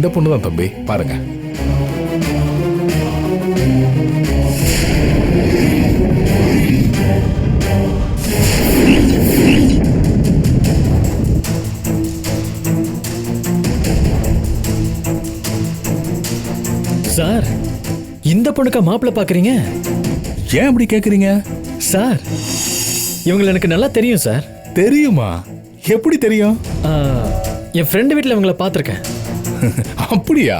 இந்த பொண்ணு தான் தம்பி, பாருங்க. சார், இந்த பொண்ணுக்கா மாப்பிள்ளை பாக்குறீங்க? ஏன் அப்படி கேக்குறீங்க? சார், இவங்களை எனக்கு நல்லா தெரியும் சார். தெரியுமா? எப்படி தெரியும்? என் ஃப்ரெண்டு வீட்டில் இவங்களை பார்த்துருக்கேன். அப்படியா?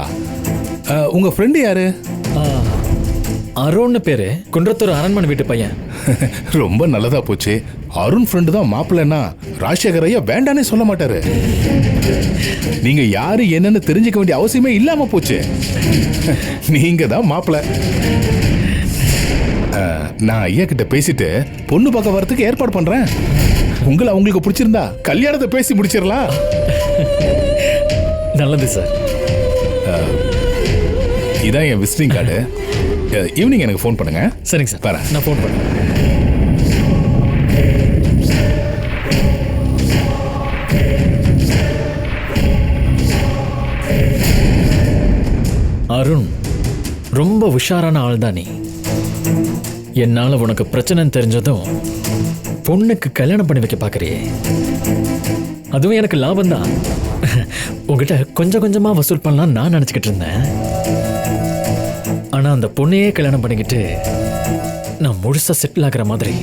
உங்க ஃப்ரெண்டு யாரு? அருண்னு பேரு, குன்றத்தூர் அரண்மனை வீட்டு பையன். ரொம்ப நல்லதா போச்சு. அருண் ஃப்ரெண்டு தான் மாப்பிள்ளைன்னா ராஜசேகர் ஐயா வேண்டானே சொல்ல மாட்டாரு. நீங்க யாரு என்னன்னு தெரிஞ்சுக்க வேண்டிய அவசியமே இல்லாம போச்சு. நீங்க தான் மாப்பிள்ளை. நான் ஐயா கிட்ட பேசிட்டு பொண்ணு பார்க்க வரதுக்கு ஏற்பாடு பண்றேன். உங்களை அவங்களுக்கு பிடிச்சிருந்தா கல்யாணத்தை பேசி முடிச்சிடலாம். நல்லது சார். இதான் என் விசிட்டிங் கார்டு. ஈவினிங் எனக்கு ஃபோன் பண்ணுங்க. சரிங்க சார், வரேன். நான் ஃபோன் பண்ணேன். அருண், ரொம்ப உஷாரான ஆள் தான் நீ. என்னால உனக்கு பிரச்சனைன்னு தெரிஞ்சதும் பொண்ணுக்கு கல்யாணம் பண்ணி வைக்க பாக்குறியே, அதுவும் எனக்கு லாபம் தான். உங்ககிட்ட கொஞ்சம் கொஞ்சமா வசூல் பண்ணலாம் நான் நினைச்சுக்கிட்டு இருந்தேன். ஆனா அந்த பொண்ணையே கல்யாணம் பண்ணிக்கிட்டு நான் முழுசா செட்டில் ஆகிற மாதிரி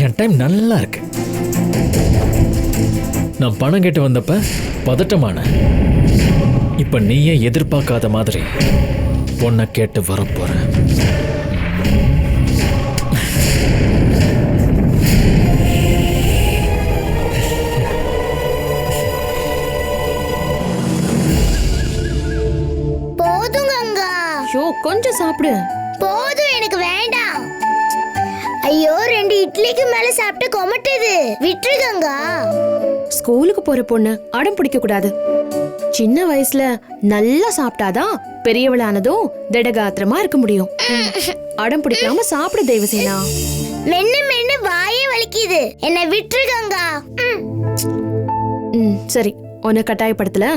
என் டைம் நல்லா இருக்கு. நான் பணம் கேட்டு வந்தப்ப பதட்டமான, இப்ப நீயே எதிர்பார்க்காத மாதிரி பொண்ணை கேட்டு வரப்போற. கொஞ்சம் சாப்பிடு. போதும், எனக்கு வேண்டாம். ஐயோ, 2 இட்லிக்கு மேல சாப்பிட்டு கொமட்டுது. விட்டுருங்க. ஸ்கூலுக்கு போற பொண்ணு அடம் பிடிக்க கூடாது. சின்ன வயசுல நல்லா சாப்பிட்டாதான் பெரியவளானதும் திடகாத்திரமா இருக்க முடியும். அடம் பிடிக்காம சாப்பிடு தேவசேனா. மென்னு மென்னு வாயே வலிக்குது. என்ன விட்டுருங்க. சரி, உன்னை கட்டாயப்படுத்தல.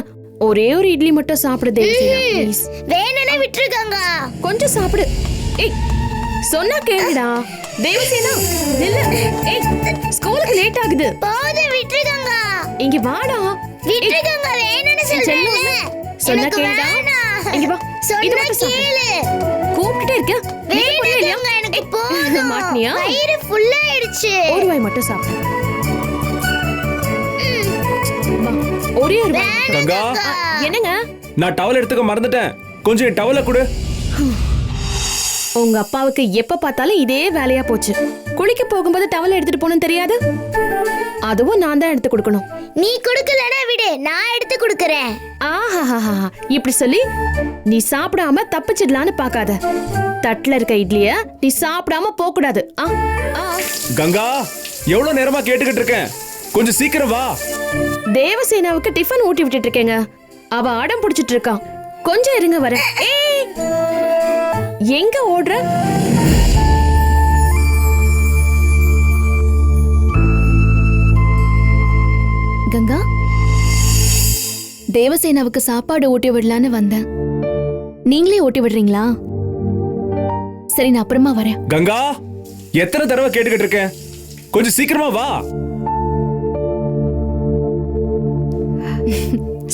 ஒரே ஒரு இட்லி மட்டும் சாப்பிடு தேவசேனா, ப்ளீஸ். வேணும்னா விட்டுருங்க. கொஞ்சம் சாப்பிடு. ஏய், சொன்னா கேளுடா தேவசேனா. நில்லு. ஏய், ஸ்கூலுக்கு லேட் ஆகுது. போதும், விட்டுருங்க. இங்க வாடா. விட்டுருங்க, வேணும்னு சொல்றேன்ல. சொன்னா கேளுடா. இங்க வா. இது சொன்னா மட்டும் கேளு. கூப்பிட்டுட்டே இருக்க. வேணும்ங்க, எனக்கு போதும். மாட்னியா? வயிறு ஃபுல் ஆயிடுச்சு. ஒரு வாய் மட்டும் சாப்பிடு. ஒரே ஒரு வாய். கங்கா, என்னங்க? நான் டவல் எடுத்துக்க மறந்துட்டேன். கொஞ்சம் டவலை கொடு. உங்க அப்பாவுக்கு எப்ப பார்த்தாலும் இதே வேலையா போச்சு. குளிக்க போகும்போது டவல் எடுத்துட்டு போகணும் தெரியாது? அதுவும் நான் தான் எடுத்து கொடுக்கணும். நீ கொடுக்கலனா விடு, நான் எடுத்து கொடுக்கறேன். ஆஹாஹாஹா, இப்படி சொல்லி நீ சாப்பிடாம தப்பிச்சிடலான்னு பாக்காத. தட்டுல இருக்க இட்லிய நீ சாப்பிடாம போக கூடாது. கங்கா, எவ்வளவு நேரமா கேட்டுக்கிட்டு இருக்கேன். கொஞ்சம் சீக்கிரம் வா. தேவசேனாவுக்கு டிஃபன் ஊட்டி விட்டுட்டு இருக்கேங்க. அவ அடம் பிடிச்சிட்டு இருக்கான். கொஞ்சம் இருங்க, வர. எங்க ஓடுற? கங்கா, தேவசேனாவுக்கு சாப்பாடு ஊட்டி விடலான்னு வந்தேன். நீங்களே ஊட்டி விடுறீங்களா? சரி, நான் அப்புறமா வரேன். கங்கா, எத்தனை தடவை கேட்டுக்கிட்டு இருக்கேன். கொஞ்சம் சீக்கிரமா வா.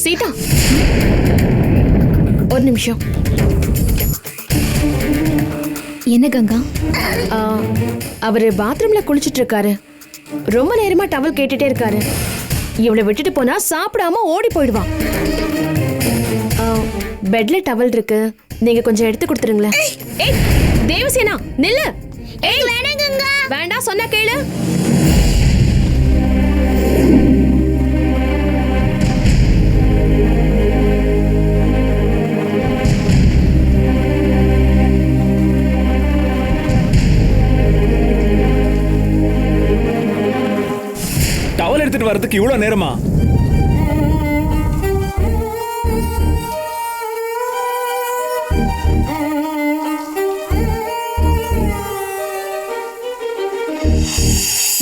சீதா, ஒரு நிமிஷம். என்ன கங்கா? அவரு பாத்ரூம்ல குளிச்சிட்டு இருக்காரு. ரொம்ப நேரமா டவல் கேட்டுட்டே இருக்காரு. இவளை விட்டுட்டு போனா சாப்பிடாம ஓடி போயிடுவான். பெட்ல டவல் இருக்கு, நீங்க கொஞ்சம் எடுத்து கொடுத்துருங்களேன். ஏய் தேவசேனா, நில்லு. ஏய் வேணாங்க. வேண்டாம், சொன்னா கேளு. டவல் எடுத்துட்டு வரதுக்கு இவ்வளவு நேரமா?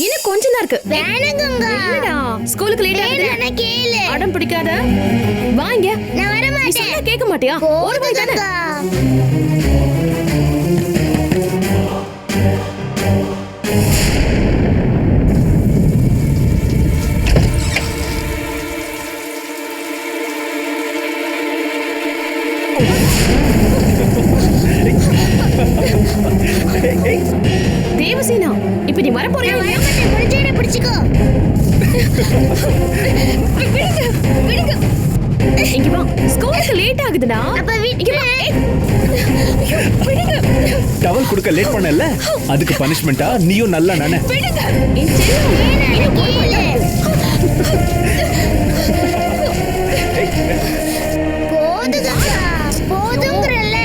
இன்னும் கொஞ்ச நேரம் இருக்கு. வேணாங்க. என்னடா? ஸ்கூலுக்கு லேட் ஆகுது. நான் கேளு. அடம் பிடிக்காத. வாங்க. நான் வர நீ மாட்டேன். சொன்னா கேட்க மாட்டியா? ஒரு போய் தானே. கங்கா. தேவசேனா, இப்ப நீ வர போறியா? நான் வர மாட்டேன். பிடிச்சேனே பிடிச்சுக்கோ. விடுங்க. இங்க வா. ஸ்கூலுக்கு லேட் ஆகுதுடா. அப்ப இங்க வா. ஐயோ, விடுங்க. டவல் கொடுக்க லேட் பண்ணல, அதுக்கு பனிஷ்மெண்டா நீயும் நல்லா நானே. விடுங்க. என் செல்லம். நான் கேளு. போது கங்கா. போதுங்கறல.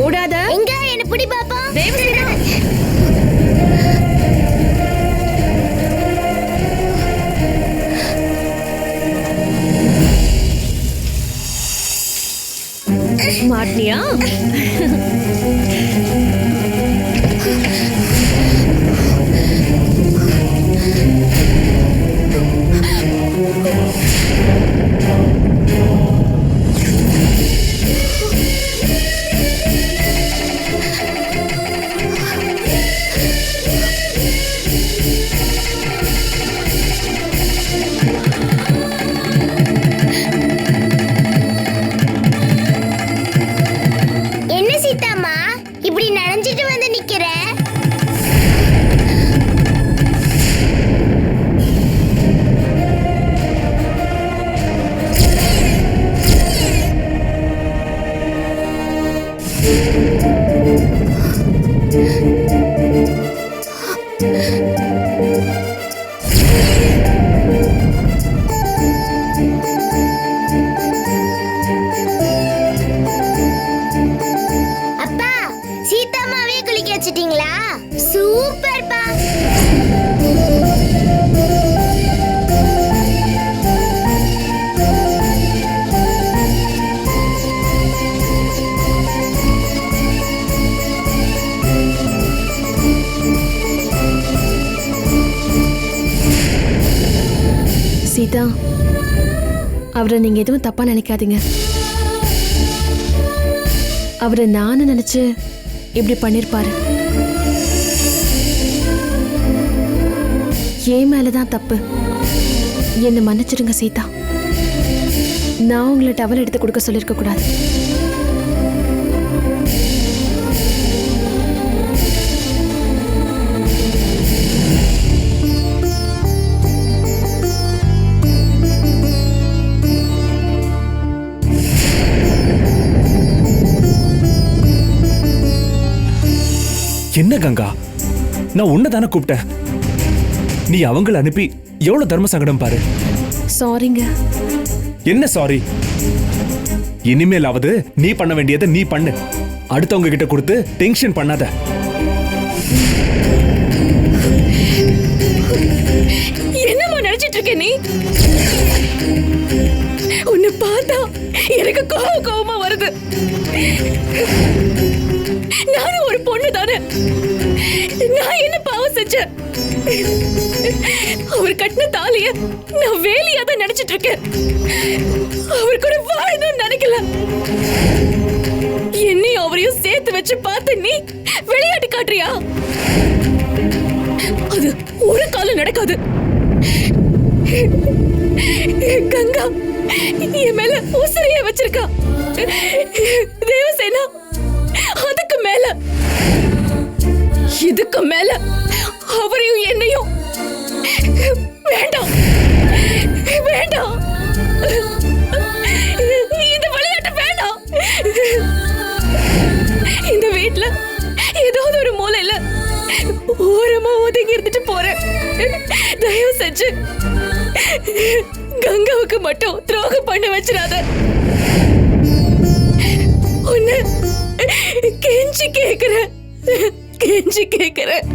ஓடாத. எங்க என்ன பிடி பாப்பா. தேவசேனா. மாட்டியா? என்ன சீதாம்மா இப்படி நனைஞ்சிட்டு வந்து நிக்கிற? அப்பா, சீதாம்மாவே குளிக்க வச்சிட்டீங்களா? சூப்பர்ப்பா. சீதா, அவரை நீங்க எதுவும் தப்பா நினைக்காதீங்க. அவரை நானு நினைச்சு இப்படி பண்ணிருப்பாரு. என் மேலதான் தப்பு. என்னை மன்னிச்சிடுங்க சீதா. நான் உங்களை டவல் எடுத்து கொடுக்க சொல்லிருக்க கூடாது. என்ன கங்கா, நான் உன்னை கூப்பிட்டேன். நீ அவங்கள அனுப்பி எவ்வளவு தர்ம சங்கடம் பாரு. சாரிங்க. என்ன சாரி? இனிமேலாவது நீ பண்ண வேண்டியதை நீ பண்ணு. அடுத்தவங்க கிட்ட கொடுத்து டென்ஷன் பண்ணாத. என்னமா நினைச்சிட்டு இருக்க நீ? உன்னை பார்த்தா எனக்கு கோவமா வருது. நானும் ஒரு பொண்ணு தானே. நான் என்ன பாவம் செஞ்சேன்? அவர் கட்டின தாலிய நான் வேலையா தான் நினைச்சிட்டு இருக்கேன். அவர் கூட வாழணும்னு நினைக்கல. என்னையும் அவரையும் சேர்த்து வச்சு பார்த்து நீ விளையாட்டு காட்டுறியா? அது ஒரு காலம் நடக்காது. கங்கா என் மேல உசிரைய வச்சிருக்கா. தேவசேனா அதுக்கு மேல, இதுக்கு மேல அவரையும் என்னையும் வேண்டாம் வேண்டாம். போச்சு. கங்காவுக்கு மட்டும் துரோகம் பண்ண வச்சிடாத. உன்னை கெஞ்சி கேக்குறேன், கெஞ்சி கேக்குறேன்.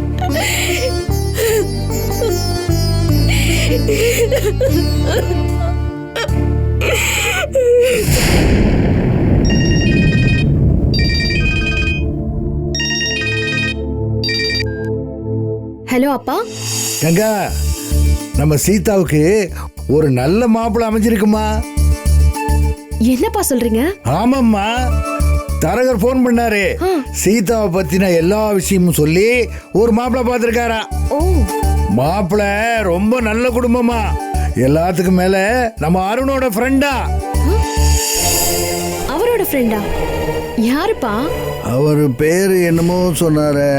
ஹலோ அப்பா. கங்கா, நம்ம சீதாவுக்கு ஒரு நல்ல மாப்பிள்ளை அமைஞ்சிருக்குமா? என்னப்பா சொல்றீங்க? ஆமாம்மா, தரகர் போன் பண்ணாரு. சீதாவை பத்தின எல்லா விஷயமும் சொல்லி ஒரு மாப்பிள்ளை பார்த்திருக்காரா. ஓ, மாப்பிள்ளை ரொம்ப நல்ல குடும்பமா, எல்லாத்துக்கும் மேல நம்ம அருணோட ஃப்ரெண்டா. அவரோட ஃப்ரெண்டா? யாருப்பா? அவரு பேரு என்னமோ சொன்னாரு.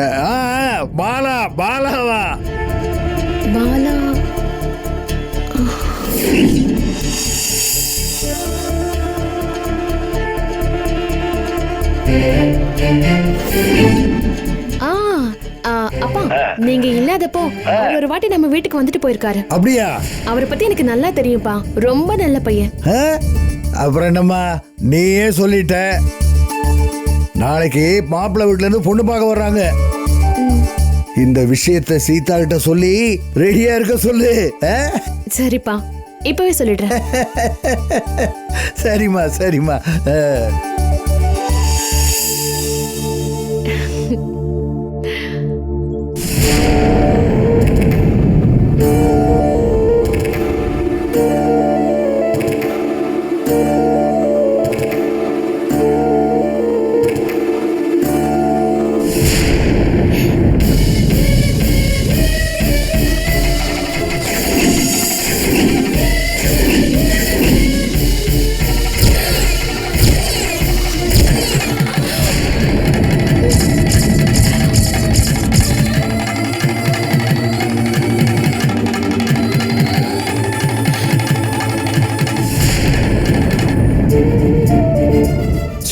பாலா, பாலாவா? பாலா. அப்பா, நீங்க இல்லாதப்போ அவர் ஒரு வாட்டி நம்ம வீட்டுக்கு வந்துட்டு போயிருக்காரு. அப்படியா? அவரை பத்தி எனக்கு நல்லா தெரியும்பா, ரொம்ப நல்ல பையன். அப்புறம் என்னம்மா நீயே சொல்லிட்ட. நாளைக்கு மாப்பிள்ளை வீட்டுல இருந்து பொண்ணு பார்க்க வர்றாங்க. இந்த விஷயத்தை சீதா கிட்ட சொல்லி ரெடியா இருக்க சொல்லு. சரிப்பா, இப்பவே சொல்லிடுறேன். சரிம்மா, சரிம்மா.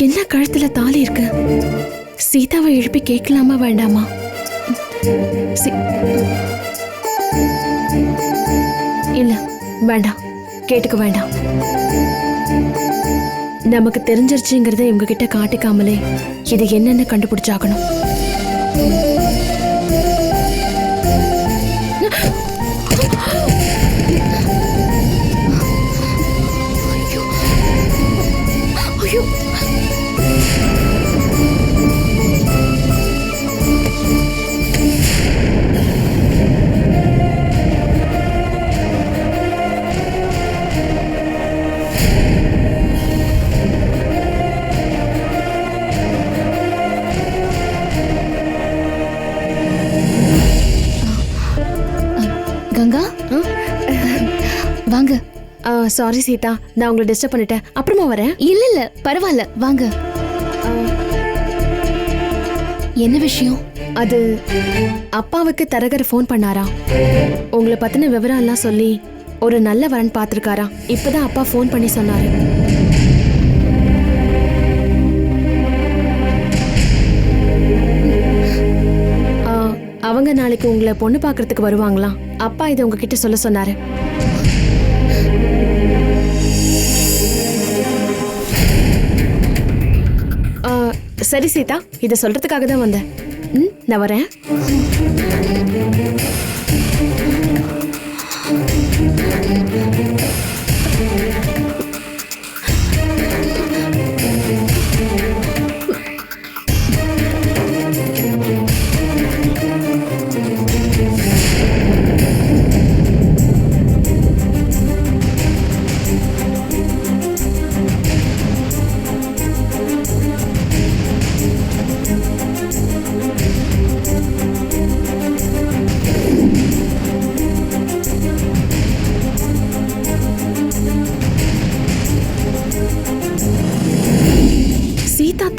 என்ன கழுத்துல தாலி இருக்கு? சீதாவை எழுப்பி கேட்கலாமா வேண்டாமா? இல்ல, வேண்டாம், கேட்டுக்க வேண்டாம். நமக்கு தெரிஞ்சிருச்சுங்கிறத இவங்க கிட்ட காட்டிக்காமலே இது என்னன்னு கண்டுபிடிச்சாகணும். ஐயோ, கங்கா, வாங்க. சாரி சீதா, நான் உங்களை டிஸ்டர்ப் பண்ணிட்டேன். அப்புறமா வரேன். இல்ல இல்ல, பரவாயில்ல, வாங்க. என்ன விஷயம்? அது அப்பாவுக்கு தரகர் ஃபோன் பண்ணாரா, உங்களை பத்தின விவரம் எல்லாம் சொல்லி ஒரு நல்ல வரன் பார்த்திருக்காரா. இப்பதான் அப்பா ஃபோன் பண்ணி சொன்னாரு. அவங்க நாளைக்கு உங்களை பொண்ணு பார்க்கறதுக்கு வருவாங்களாம். அப்பா இதை உங்ககிட்ட சொல்ல சொன்னாரு. சரி சீதா, இதை சொல்றதுக்காக தான் வந்தேன். நான் வரேன்.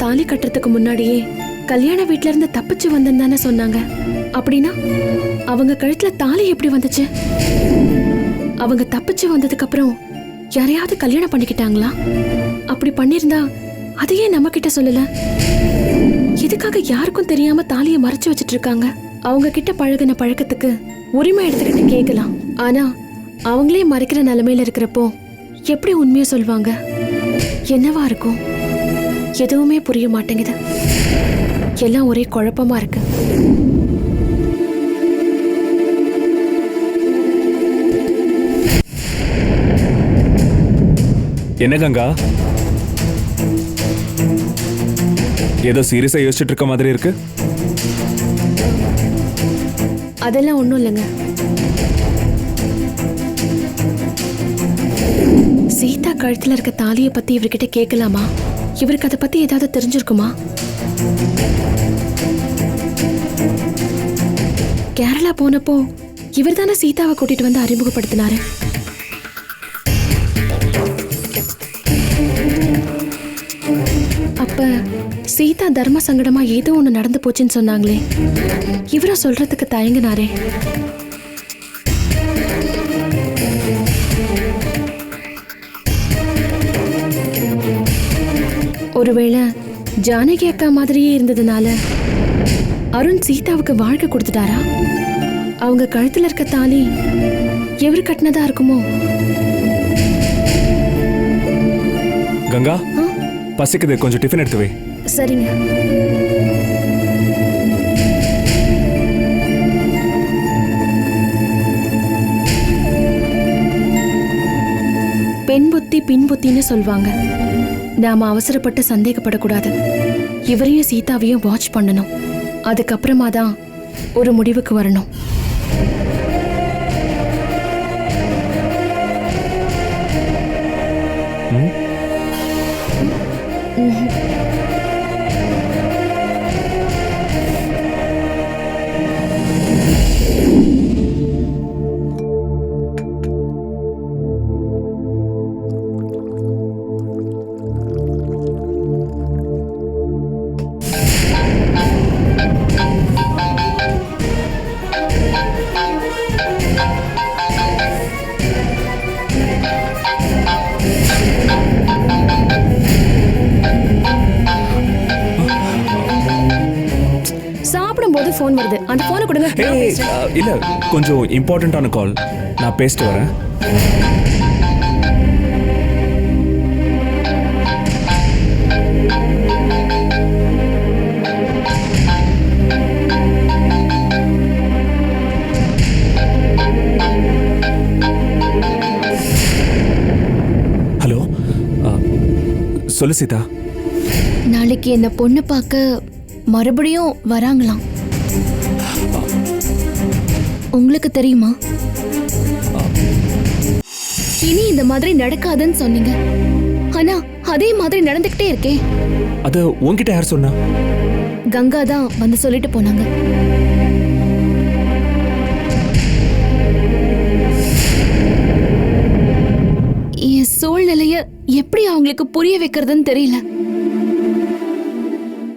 தாலி கட்டுறதுக்கு முன்னாடியே கல்யாண வீட்ல இருந்து தப்பிச்சு வந்தேன்னு தானே சொன்னாங்க. அப்படின்னா அவங்க கழுத்துல தாலி எப்படி வந்துச்சு? அவங்க தப்பிச்சு வந்ததுக்கு அப்புறம் யாரையாவது கல்யாணம் பண்ணிக்கிட்டாங்களா? அப்படி பண்ணிருந்தா அதையே நம்ம கிட்ட சொல்லல. எதுக்காக யாருக்கும் தெரியாம தாலியை மறைச்சு வச்சிட்டு இருக்காங்க? அவங்க கிட்ட பழகின பழக்கத்துக்கு உரிமை எடுத்துக்கிட்டு கேட்கலாம். ஆனா அவங்களே மறைக்கிற நிலைமையில இருக்கிறப்போ எப்படி உண்மையை சொல்வாங்க? என்னவா இருக்கும்? எதுவுமே புரிய மாட்டேங்குது. எல்லாம் ஒரே குழப்பமா இருக்கு. என்ன கங்கா, ஏதோ சீரியஸா யோசிச்சுட்டு இருக்க மாதிரி இருக்கு. அதெல்லாம் ஒண்ணும் இல்லைங்க. சீதா கழுத்துல இருக்க தாலியை பத்தி இவர்கிட்ட கேட்கலாமா? இவருக்கு அதை பத்தி ஏதாவது தெரிஞ்சிருக்குமா? கேரளா போனப்போ இவர் தானே சீதாவை கூட்டிட்டு வந்து அறிமுகப்படுத்தினாரு. அப்ப சீதா தர்ம சங்கடமா ஏதோ ஒண்ணு நடந்து போச்சுன்னு சொன்னாங்களே, இவர சொல்றதுக்கு தயங்கினாரே. ஒருவேளை ஜானகி அக்கா மாதிரியே இருந்ததுனால அருண் சீதாவுக்கு வாழ்க்கை கொடுத்துட்டாரா? அவங்க கழுத்துல இருக்க தாலி எவரு கட்டினதா இருக்குமோ? கங்கா, பசிக்குது, கொஞ்சம் டிஃபன் எடுத்து வை. சரிங்க. பெண் புத்தி பின் புத்தின்னு சொல்வாங்க. நாம அவசரப்பட்டு சந்தேகப்படக்கூடாது. இவரையும் சீதாவையும் வாட்ச் பண்ணணும். அதுக்கப்புறமா தான் ஒரு முடிவுக்கு வரணும். சாப்பிடும்போது போன் வருது. அந்த போனை கொடுங்க. இல்ல, கொஞ்சம் இம்பார்ட்டன்டான கால். நான் பேசிட்டு வரேன். ஹலோ, சொல்லு சீதா. நாளைக்கு என்ன பொண்ணு பார்க்க மறுபடியும் வராங்களாம். உங்களுக்கு தெரியுமா? இனி இந்த மாதிரி நடக்காதுன்னு சொன்னீங்க. ஆனா அதே மாதிரி நடந்துகிட்டே இருக்கே. அது உன்கிட்ட யார் சொன்னா? கங்கா தான் வந்து சொல்லிட்டு போனாங்க. என் சூழ்நிலைய எப்படி அவங்களுக்கு புரிய வைக்கிறதுன்னு தெரியல.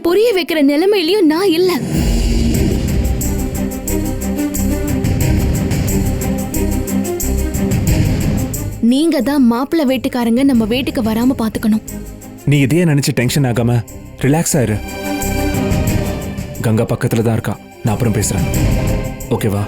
புரிய வைக்கிற நிலைமையிலயும் நான் இல்ல. நீங்க தான் மாப்பிள்ளை வீட்டுக்காரங்க நம்ம வீட்டுக்கு வராம பாத்துக்கணும். நீ இதையே நினைச்சு டென்ஷன் ஆகாம ரிலாக்ஸா இரு. கங்கா பக்கத்துல தான் இருக்கா. நான் அப்புறம் பேசுறேன். ஓகேவா?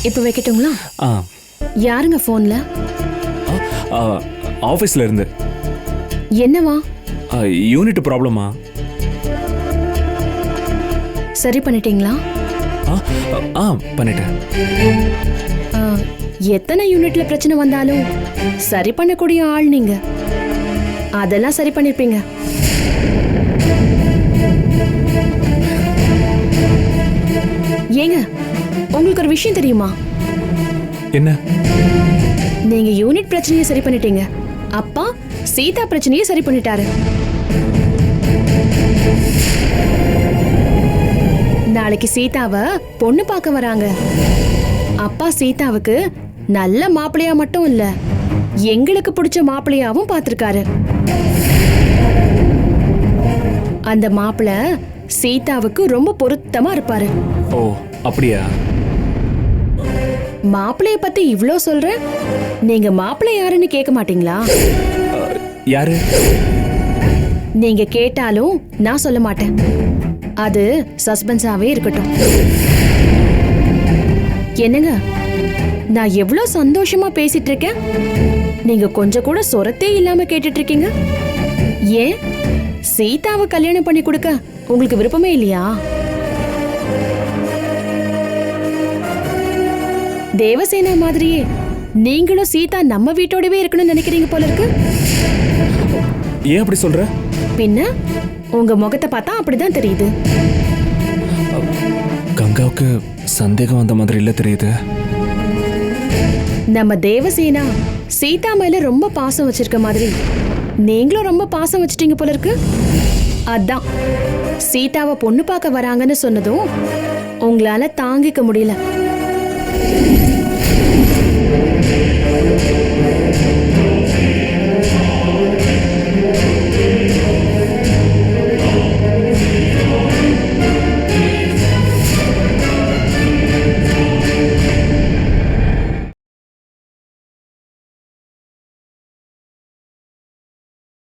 இப்ப வைக்கட்டுங்களா? ஆ, யாருங்க போன்ல? ஆஃபீஸ்ல இருந்து. என்னவா? யூனிட் ப்ராப்ளமா? சரி பண்ணிட்டீங்களா? பண்ணிட்டேன். எத்தனை யூனிட்ல பிரச்சனை வந்தாலும் சரி பண்ணக்கூடிய ஆள் நீங்க. அதெல்லாம் சரி பண்ணிருப்பீங்க. ஏங்க, உங்களுக்கு ஒரு விஷயம் தெரியுமா? என்ன? நீங்க யூனிட் பிரச்சனையை சரி பண்ணிட்டீங்க. அப்பா சீதா பிரச்சனையை சரி பண்ணிட்டாரு. நாளைக்கு சீதாவை பொண்ணு பார்க்க வராங்க. அப்பா சீதாவுக்கு நல்ல மாப்பிள்ளையா மட்டும் இல்ல, எங்களுக்கு பிடிச்ச மாப்பிள்ளையாவும் பார்த்திருக்காரு. அந்த மாப்பிள்ளை சீதாவுக்கு ரொம்ப பொருத்தமா இருப்பாரு. ஓ, அப்படியா? மாப்பிளைய பத்தி இவ்ளோ சொல்ற, நீங்க மாப்பிள்ளை யாருன்னு கேட்க மாட்டீங்களா? யாரு? நீங்க கேட்டாலும் நான் சொல்ல மாட்டேன். அது சஸ்பென்ஸாவே இருக்கட்டும். என்னங்க, நான் எவ்ளோ சந்தோஷமா பேசிட்டு இருக்கேன், நீங்க கொஞ்சம் கூட சொரத்தே இல்லாம கேட்டுட்டு இருக்கீங்க. ஏன் சீதாவை கல்யாணம் பண்ணி கொடுக்க உங்களுக்கு விருப்பமே இல்லையா? தேவசேனா மாதிரியே நீங்களும் சீதா நம்ம வீட்டோடவே இருக்கணும்னு நினைக்கிறீங்க போல இருக்கு. ஏன் அப்படி சொல்ற? பின்ன உங்க முகத்தை பார்த்தா அப்படிதான் தெரியுது. கங்காவுக்கு சந்தேகம் வந்த மாதிரி இல்ல தெரியுது. நம்ம தேவசேனா சீதா மேல ரொம்ப பாசம் வச்சிருக்க மாதிரி நீங்களும் ரொம்ப பாசம் வச்சிட்டீங்க போல இருக்கு. அதான் சீதாவை பொண்ணு பார்க்க வராங்கன்னு சொன்னதும் உங்களால தாங்கிக்க முடியல.